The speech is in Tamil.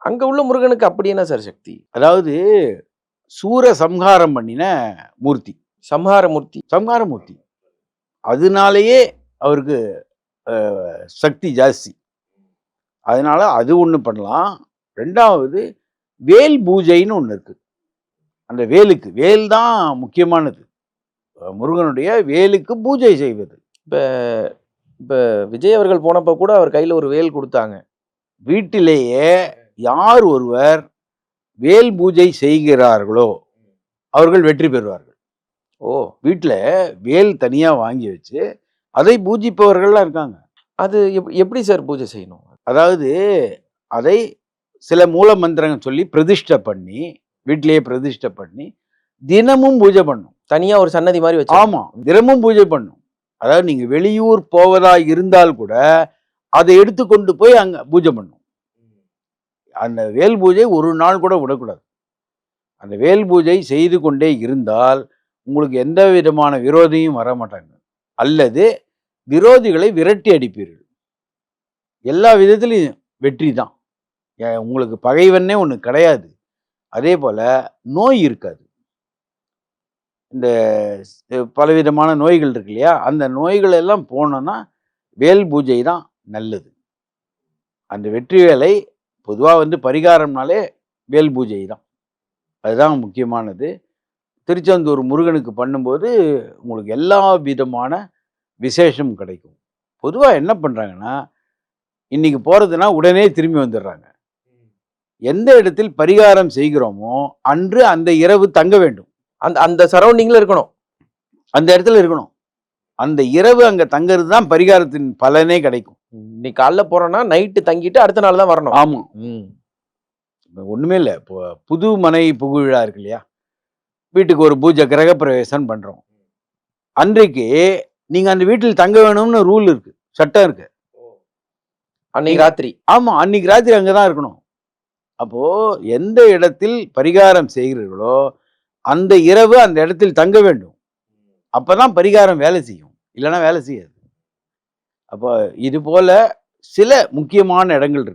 அங்க உள்ள முருகனுக்கு அப்படி என்ன சார் சக்தி? அதாவது சூர சம்ஹாரம் பண்ணின மூர்த்தி. சம்ஹாரமூர்த்தி. சம்ஹாரமூர்த்தி. அதனாலேயே அவருக்கு சக்தி ஜாஸ்தி. அதனால அது ஒண்ணு பண்ணலாம். 2வது வேல் பூஜைன்னு ஒண்ணு இருக்கு. அந்த வேலுக்கு வேல் தான் முக்கியமானது. முருகனுடைய வேலுக்கு பூஜை செய்வது. இப்ப இப்ப விஜய் அவர்கள் போனப்ப கூட அவர் கையில ஒரு வேல் குடுத்தாங்க. வீட்டிலேயே யார் ஒருவர் வேல் பூஜை செய்கிறார்களோ அவர்கள் வெற்றி பெறுவார்கள். ஓ! வீட்ல வேல் தனியா வாங்கி வச்சு அதை பூஜிப்பவர்கள்லாம் இருக்காங்க. அது எப்படி சார் பூஜை செய்யணும்? அதாவது அதை சில மூல மந்திரங்கள் சொல்லி பிரதிஷ்டை பண்ணி, வீட்டிலேயே பிரதிஷ்டை பண்ணி தினமும் பூஜை பண்ணும். தனியா ஒரு சன்னதி மாதிரி வச்சு. ஆமா, தினமும் பூஜை பண்ணும். அதாவது நீங்க வெளியூர் போவதா இருந்தால் கூட அதை எடுத்து கொண்டு போய் அங்க பூஜை பண்ணும். அந்த வேல் பூஜை ஒரு நாள் கூட விடக்கூடாது. அந்த வேல் பூஜை செய்து கொண்டே இருந்தால் உங்களுக்கு எந்த விதமான விரோதியும் வர மாட்டாங்க. அல்லது விரோதிகளை விரட்டி அடிப்பீர்கள். எல்லா விதத்திலையும் வெற்றி தான். உங்களுக்கு பகைவனே ஒன்று கிடையாது. அதே போல நோய் இருக்காது. இந்த பலவிதமான நோய்கள் இருக்கு இல்லையா, அந்த நோய்கள் எல்லாம் போனோன்னா வேல் பூஜை தான் நல்லது. அந்த வெற்றி வேலை பொதுவாக பரிகாரம்னாலே வேல் பூஜை தான். அதுதான் முக்கியமானது. திருச்செந்தூர் முருகனுக்கு பண்ணும்போது உங்களுக்கு எல்லா விதமான விசேஷம் கிடைக்கும். பொதுவாக என்ன பண்ணுறாங்கன்னா, இன்னைக்கு போகிறதுனா உடனே திரும்பி வந்துடுறாங்க. எந்த இடத்தில் பரிகாரம் செய்கிறோமோ அன்று அந்த இரவு தங்க வேண்டும். அந்த அந்த சரௌண்டிங்ல இருக்கணும். அந்த இடத்துல இருக்கணும். அந்த இரவு அங்கே தங்கிறது தான் பரிகாரத்தின் பலனே கிடைக்கும். இன்னைக்கு காலைல போறோம்னா நைட்டு தங்கிட்டு அடுத்த நாள் தான் வரணும். ஆமாம். ஒன்றுமே இல்லை. இப்போ புது மனை புகுவிழா இருக்கு இல்லையா, வீட்டுக்கு ஒரு பூஜை கிரகப்பிரவேசம் பண்ணுறோம். அன்றைக்கு நீங்கள் அந்த வீட்டில் தங்க வேணும்னு ரூல் இருக்கு, சட்டம் இருக்கு. அன்னைக்கு ராத்திரி. ஆமாம், அன்னைக்கு ராத்திரி அங்கே தான் இருக்கணும். அப்போது எந்த இடத்தில் பரிகாரம் செய்கிறீர்களோ அந்த இரவு அந்த இடத்தில் தங்க வேண்டும். அப்போ தான் பரிகாரம் வேலை செய்யும், இல்லைன்னா வேலை செய்யாது. அப்போ இது போல சில முக்கியமான இடங்கள் இருக்கு.